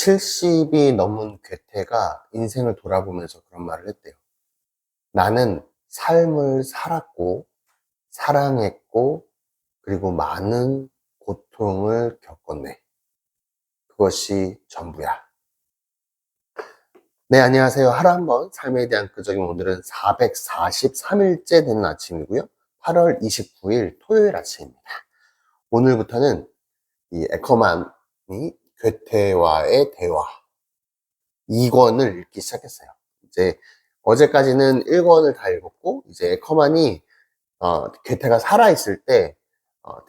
70이 넘은 괴테가 인생을 돌아보면서 그런 말을 했대요. 나는 삶을 살았고, 사랑했고, 그리고 많은 고통을 겪었네. 그것이 전부야. 네, 안녕하세요. 하루 한 번 삶에 대한 끄적임. 오늘은 443일째 되는 아침이고요. 8월 29일 토요일 아침입니다. 오늘부터는 이 에커만이 괴테와의 대화 2권을 읽기 시작했어요. 이제 어제까지는 1권을 다 읽었고, 이제 에커만이 괴테가 살아있을 때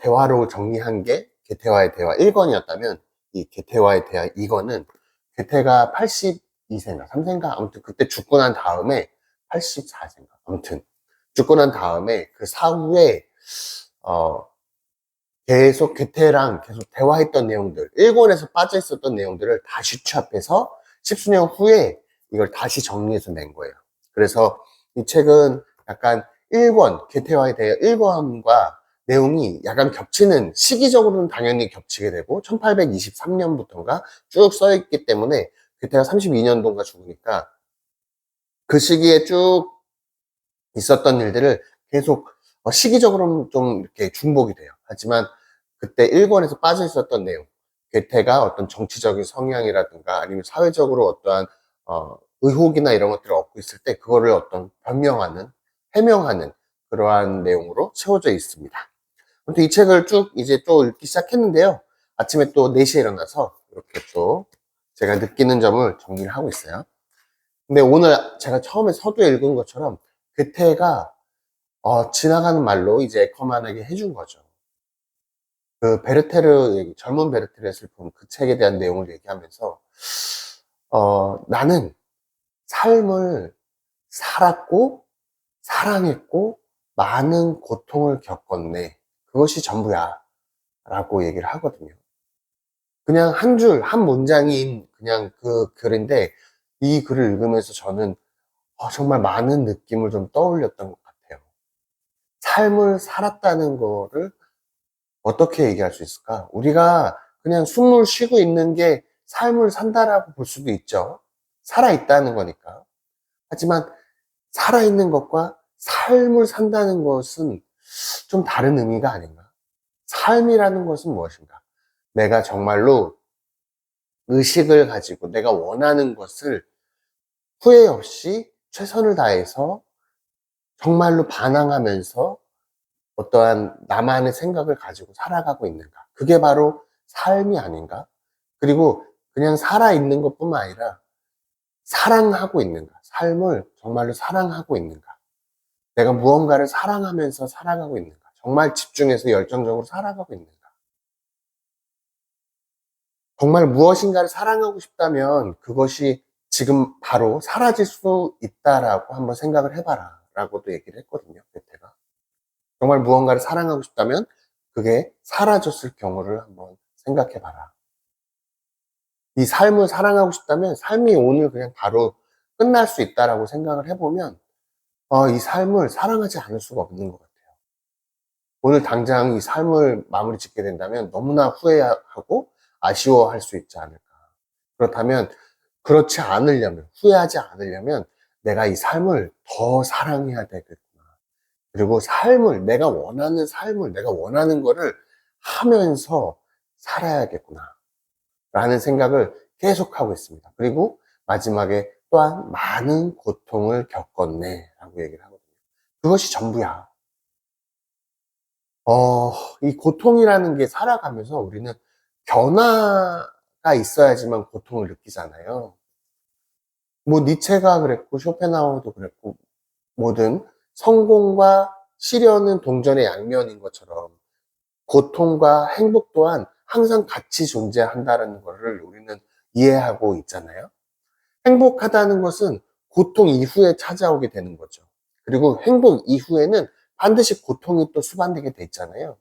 대화로 정리한 게 괴테와의 대화 1권이었다면 이 괴테와의 대화 2권은 괴테가 82세인가 3세인가 아무튼 그때 죽고 난 다음에 84세인가 아무튼 죽고 난 다음에 그 사후에 어, 계속 괴테랑 계속 대화했던 내용들 1권에서 빠져 있었던 내용들을 다시 취합해서 십수년 후에 이걸 다시 정리해서 낸 거예요. 그래서 이 책은 약간 1권, 괴테와에 대해 1권과 내용이 약간 겹치는, 시기적으로는 당연히 겹치게 되고 1823년부터인가 쭉 써있기 때문에 괴테가 32년도인가 죽으니까 그 시기에 쭉 있었던 일들을 계속 시기적으로는 좀 이렇게 중복이 돼요. 하지만 그때 1권에서 빠져 있었던 내용, 괴테가 어떤 정치적인 성향이라든가 아니면 사회적으로 어떠한 의혹이나 이런 것들을 얻고 있을 때 그거를 어떤 변명하는, 해명하는 그러한 내용으로 채워져 있습니다. 아무튼 이 책을 쭉 이제 또 읽기 시작했는데요. 아침에 또 4시에 일어나서 이렇게 또 제가 느끼는 점을 정리를 하고 있어요. 근데 오늘 제가 처음에 서두에 읽은 것처럼 괴테가 지나가는 말로 이제 에커만에게 해준 거죠. 그 베르테르 얘기, 젊은 베르테르의 슬픔, 그 책에 대한 내용을 얘기하면서 나는 삶을 살았고 사랑했고 많은 고통을 겪었네. 그것이 전부야. 라고 얘기를 하거든요. 그냥 한 줄, 한 문장인 그냥 그 글인데 이 글을 읽으면서 저는 정말 많은 느낌을 좀 떠올렸던 것 같아요. 삶을 살았다는 거를 어떻게 얘기할 수 있을까? 우리가 그냥 숨을 쉬고 있는 게 삶을 산다라고 볼 수도 있죠. 살아있다는 거니까. 하지만 살아있는 것과 삶을 산다는 것은 좀 다른 의미가 아닌가? 삶이라는 것은 무엇인가? 내가 정말로 의식을 가지고 내가 원하는 것을 후회 없이 최선을 다해서 정말로 반항하면서 어떠한 나만의 생각을 가지고 살아가고 있는가? 그게 바로 삶이 아닌가? 그리고 그냥 살아있는 것뿐만 아니라 사랑하고 있는가? 삶을 정말로 사랑하고 있는가? 내가 무언가를 사랑하면서 살아가고 있는가? 정말 집중해서 열정적으로 살아가고 있는가? 정말 무엇인가를 사랑하고 싶다면 그것이 지금 바로 사라질 수 있다라고 한번 생각을 해봐라 라고도 얘기를 했거든요. 베테가. 정말 무언가를 사랑하고 싶다면 그게 사라졌을 경우를 한번 생각해봐라. 이 삶을 사랑하고 싶다면 삶이 오늘 그냥 바로 끝날 수 있다라고 생각을 해보면 이 삶을 사랑하지 않을 수가 없는 것 같아요. 오늘 당장 이 삶을 마무리 짓게 된다면 너무나 후회하고 아쉬워할 수 있지 않을까. 그렇다면 그렇지 않으려면, 후회하지 않으려면 내가 이 삶을 더 사랑해야 되겠구나. 그리고 삶을, 내가 원하는 삶을, 내가 원하는 거를 하면서 살아야겠구나. 라는 생각을 계속하고 있습니다. 그리고 마지막에 또한 많은 고통을 겪었네. 라고 얘기를 하거든요. 그것이 전부야. 이 고통이라는 게 살아가면서 우리는 변화가 있어야지만 고통을 느끼잖아요. 뭐 니체가 그랬고 쇼펜하우어도 그랬고 뭐든 성공과 시련은 동전의 양면인 것처럼 고통과 행복 또한 항상 같이 존재한다는 것을 우리는 이해하고 있잖아요. 행복하다는 것은 고통 이후에 찾아오게 되는 거죠. 그리고 행복 이후에는 반드시 고통이 또 수반되게 돼 있잖아요.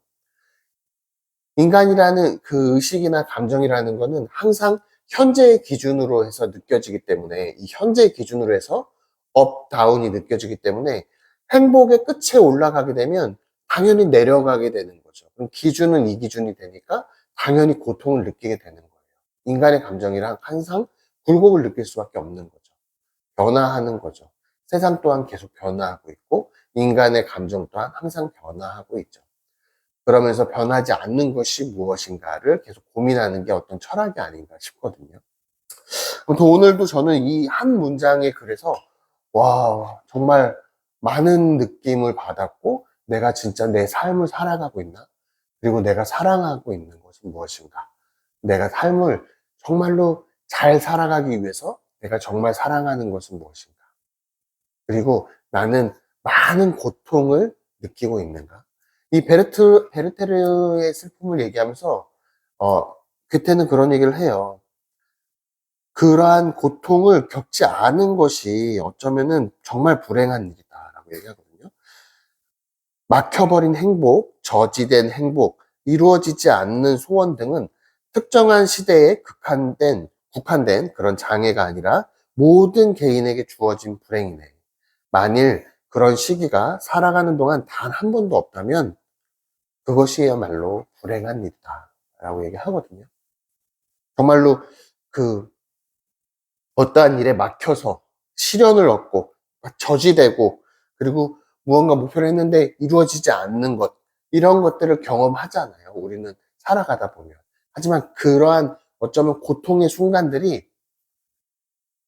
인간이라는 그 의식이나 감정이라는 거는 항상 현재의 기준으로 해서 느껴지기 때문에 이 현재의 기준으로 해서 업, 다운이 느껴지기 때문에 행복의 끝에 올라가게 되면 당연히 내려가게 되는 거죠. 그럼 기준은 이 기준이 되니까 당연히 고통을 느끼게 되는 거예요. 인간의 감정이랑 항상 굴곡을 느낄 수밖에 없는 거죠. 변화하는 거죠. 세상 또한 계속 변화하고 있고 인간의 감정 또한 항상 변화하고 있죠. 그러면서 변하지 않는 것이 무엇인가를 계속 고민하는 게 어떤 철학이 아닌가 싶거든요. 또 오늘도 저는 이 한 문장에 그래서 와, 정말 많은 느낌을 받았고 내가 진짜 내 삶을 살아가고 있나? 그리고 내가 사랑하고 있는 것은 무엇인가? 내가 삶을 정말로 잘 살아가기 위해서 내가 정말 사랑하는 것은 무엇인가? 그리고 나는 많은 고통을 느끼고 있는가? 이 베르테르의 슬픔을 얘기하면서, 그때는 그런 얘기를 해요. 그러한 고통을 겪지 않은 것이 어쩌면은 정말 불행한 일이다라고 얘기하거든요. 막혀버린 행복, 저지된 행복, 이루어지지 않는 소원 등은 특정한 시대에 국한된 그런 장애가 아니라 모든 개인에게 주어진 불행이네. 만일 그런 시기가 살아가는 동안 단 한 번도 없다면 그것이야말로 불행한 일이다 라고 얘기하거든요. 정말로 그 어떠한 일에 막혀서 시련을 얻고 저지되고 그리고 무언가 목표를 했는데 이루어지지 않는 것, 이런 것들을 경험하잖아요, 우리는 살아가다 보면. 하지만 그러한 어쩌면 고통의 순간들이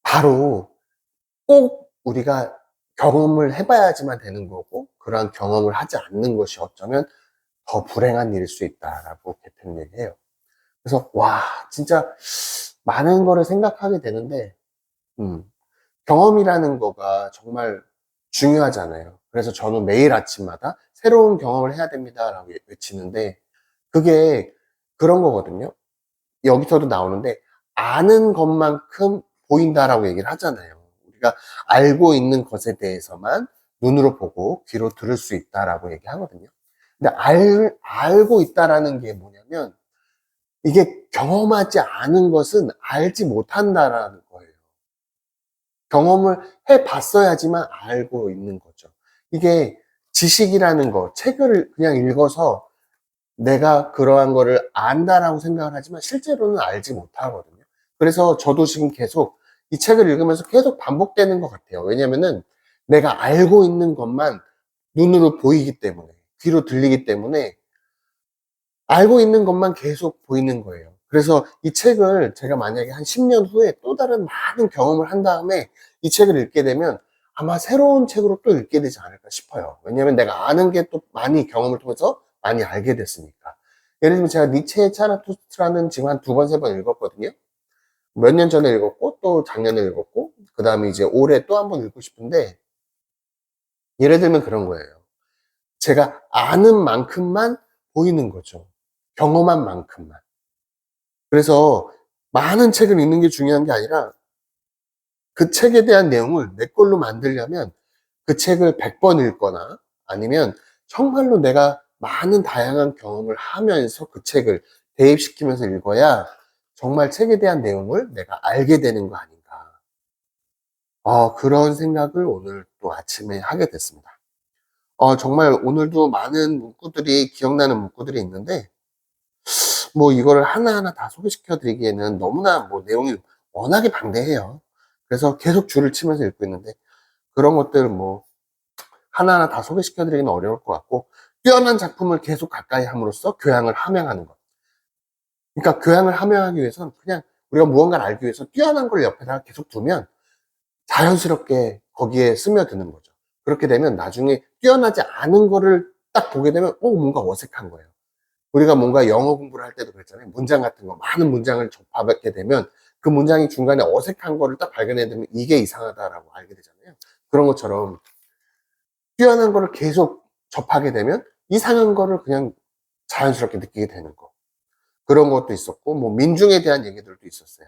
바로 꼭 우리가 경험을 해봐야지만 되는 거고, 그러한 경험을 하지 않는 것이 어쩌면 더 불행한 일일 수 있다라고 개편은 얘기해요. 그래서 와, 진짜 많은 거를 생각하게 되는데, 음, 경험이라는 거가 정말 중요하잖아요. 그래서 저는 매일 아침마다 새로운 경험을 해야 됩니다라고 외치는데, 그게 그런 거거든요. 여기서도 나오는데, 아는 것만큼 보인다라고 얘기를 하잖아요. 우리가 알고 있는 것에 대해서만 눈으로 보고 귀로 들을 수 있다라고 얘기하거든요. 근데 알고 있다라는 게 뭐냐면, 이게 경험하지 않은 것은 알지 못한다라는 거예요. 경험을 해 봤어야지만 알고 있는 거죠. 이게 지식이라는 거, 책을 그냥 읽어서 내가 그러한 거를 안다라고 생각을 하지만 실제로는 알지 못하거든요. 그래서 저도 지금 계속 이 책을 읽으면서 계속 반복되는 것 같아요. 왜냐면은 내가 알고 있는 것만 눈으로 보이기 때문에, 귀로 들리기 때문에 알고 있는 것만 계속 보이는 거예요. 그래서 이 책을 제가 만약에 한 10년 후에 또 다른 많은 경험을 한 다음에 이 책을 읽게 되면 아마 새로운 책으로 또 읽게 되지 않을까 싶어요. 왜냐면 내가 아는 게 또 많이 경험을 통해서 많이 알게 됐으니까. 예를 들면 제가 니체의 차라투스트라는 지금 한 두 번, 세 번 읽었거든요. 몇 년 전에 읽었고, 또 작년에 읽었고, 그 다음에 이제 올해 또 한 번 읽고 싶은데, 예를 들면 그런 거예요. 제가 아는 만큼만 보이는 거죠. 경험한 만큼만. 그래서 많은 책을 읽는 게 중요한 게 아니라 그 책에 대한 내용을 내 걸로 만들려면 그 책을 100번 읽거나 아니면 정말로 내가 많은 다양한 경험을 하면서 그 책을 대입시키면서 읽어야 정말 책에 대한 내용을 내가 알게 되는 거 아닌가. 그런 생각을 오늘 또 아침에 하게 됐습니다. 정말 오늘도 많은 문구들이, 기억나는 문구들이 있는데, 뭐 이거를 하나하나 다 소개시켜 드리기에는 너무나 뭐 내용이 워낙에 방대해요. 그래서 계속 줄을 치면서 읽고 있는데, 그런 것들 뭐 하나하나 다 소개시켜 드리기는 어려울 것 같고, 뛰어난 작품을 계속 가까이 함으로써 교양을 함양하는 것. 그러니까 교양을 함양하기 위해서는 그냥 우리가 무언가를 알기 위해서 뛰어난 걸 옆에다가 계속 두면 자연스럽게 거기에 스며드는 거죠. 그렇게 되면 나중에 뛰어나지 않은 거를 딱 보게 되면 뭔가 어색한 거예요. 우리가 뭔가 영어 공부를 할 때도 그랬잖아요. 문장 같은 거, 많은 문장을 접하게 되면 그 문장이 중간에 어색한 거를 딱 발견해 되면 이게 이상하다라고 알게 되잖아요. 그런 것처럼 뛰어난 거를 계속 접하게 되면 이상한 거를 그냥 자연스럽게 느끼게 되는 거. 그런 것도 있었고, 뭐 민중에 대한 얘기들도 있었어요.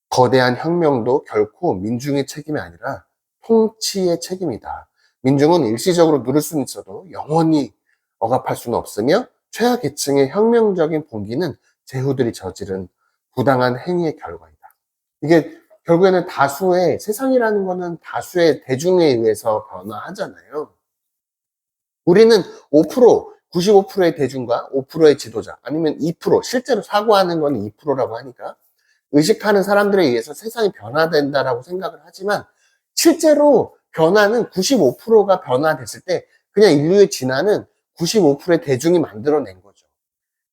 거대한 혁명도 결코 민중의 책임이 아니라 통치의 책임이다. 민중은 일시적으로 누릴 수는 있어도 영원히 억압할 수는 없으며 최하계층의 혁명적인 봉기는 제후들이 저지른 부당한 행위의 결과이다. 이게 결국에는 세상이라는 거는 다수의 대중에 의해서 변화하잖아요. 우리는 5%, 95%의 대중과 5%의 지도자, 아니면 2%, 실제로 사고하는 건 2%라고 하니까 의식하는 사람들에 의해서 세상이 변화된다라고 생각을 하지만 실제로 변화는 95%가 변화됐을 때 그냥 인류의 진화는 95%의 대중이 만들어낸 거죠.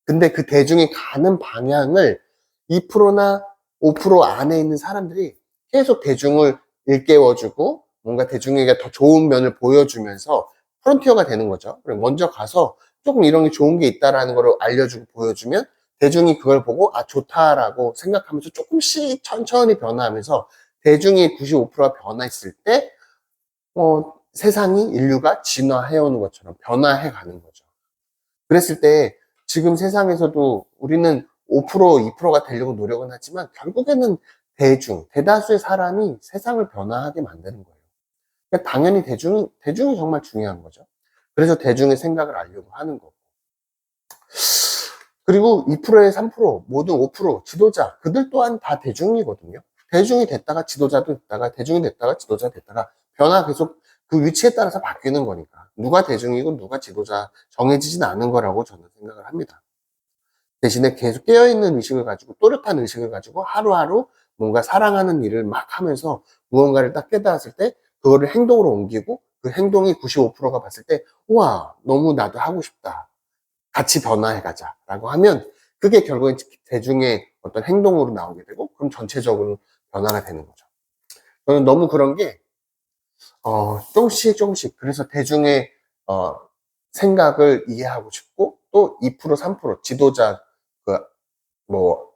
근데 그 대중이 가는 방향을 2%나 5% 안에 있는 사람들이 계속 대중을 일깨워주고 뭔가 대중에게 더 좋은 면을 보여주면서 프론티어가 되는 거죠. 그리고 먼저 가서 조금 이런 게 좋은 게 있다라는 걸 알려주고 보여주면 대중이 그걸 보고 아 좋다라고 생각하면서 조금씩 천천히 변화하면서 대중이 95%가 변화했을 때 세상이 인류가 진화해오는 것처럼 변화해 가는 거죠. 그랬을 때 지금 세상에서도 우리는 5%, 2%가 되려고 노력은 하지만 결국에는 대다수의 사람이 세상을 변화하게 만드는 거예요. 그러니까 당연히 대중이 정말 중요한 거죠. 그래서 대중의 생각을 알려고 하는 거고. 그리고 2%에 3%, 모든 5% 지도자, 그들 또한 다 대중이거든요. 대중이 됐다가 지도자도 됐다가, 대중이 됐다가 지도자 됐다가, 변화 계속 그 위치에 따라서 바뀌는 거니까. 누가 대중이고 누가 지도자 정해지진 않은 거라고 저는 생각을 합니다. 대신에 계속 깨어있는 의식을 가지고, 또렷한 의식을 가지고 하루하루 뭔가 사랑하는 일을 막 하면서 무언가를 딱 깨달았을 때, 그거를 행동으로 옮기고, 그 행동이 95%가 봤을 때, 우와, 너무 나도 하고 싶다. 같이 변화해가자 라고 하면 그게 결국엔 대중의 어떤 행동으로 나오게 되고 그럼 전체적으로 변화가 되는 거죠. 저는 너무 그런 게 조금씩 그래서 대중의 생각을 이해하고 싶고 또 2% 3% 지도자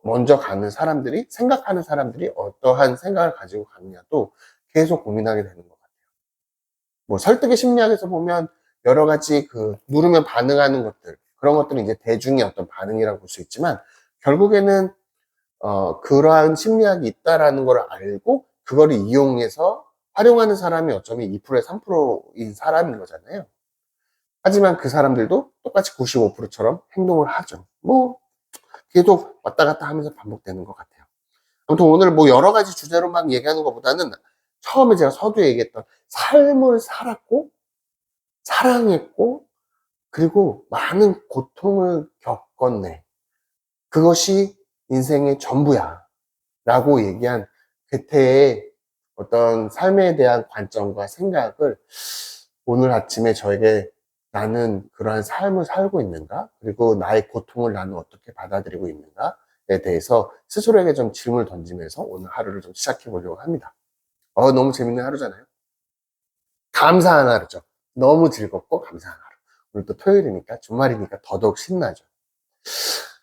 먼저 가는 사람들이 생각하는 사람들이 어떠한 생각을 가지고 가느냐도 계속 고민하게 되는 것 같아요. 설득의 심리학에서 보면 여러 가지 누르면 반응하는 것들 그런 것들은 이제 대중의 어떤 반응이라고 볼 수 있지만 결국에는 그러한 심리학이 있다라는 걸 알고 그거를 이용해서 활용하는 사람이 어쩌면 2%에 3%인 사람인 거잖아요. 하지만 그 사람들도 똑같이 95%처럼 행동을 하죠. 계속 왔다 갔다 하면서 반복되는 것 같아요. 아무튼 오늘 여러 가지 주제로 막 얘기하는 것보다는 처음에 제가 서두에 얘기했던 삶을 살았고 사랑했고 그리고 많은 고통을 겪었네. 그것이 인생의 전부야. 라고 얘기한 그때의 어떤 삶에 대한 관점과 생각을 오늘 아침에 저에게 나는 그러한 삶을 살고 있는가? 그리고 나의 고통을 나는 어떻게 받아들이고 있는가에 대해서 스스로에게 좀 질문을 던지면서 오늘 하루를 좀 시작해 보려고 합니다. 너무 재밌는 하루잖아요. 감사한 하루죠. 너무 즐겁고 감사한 하루. 오늘 또 토요일이니까 주말이니까 더더욱 신나죠.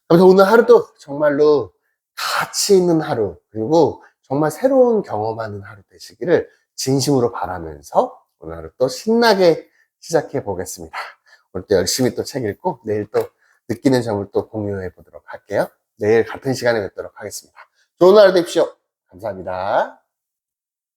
아무튼 오늘 하루도 정말로 가치 있는 하루 그리고 정말 새로운 경험하는 하루 되시기를 진심으로 바라면서 오늘 하루 또 신나게 시작해 보겠습니다. 오늘 또 열심히 또 책 읽고 내일 또 느끼는 점을 또 공유해 보도록 할게요. 내일 같은 시간에 뵙도록 하겠습니다. 좋은 하루 되십시오. 감사합니다.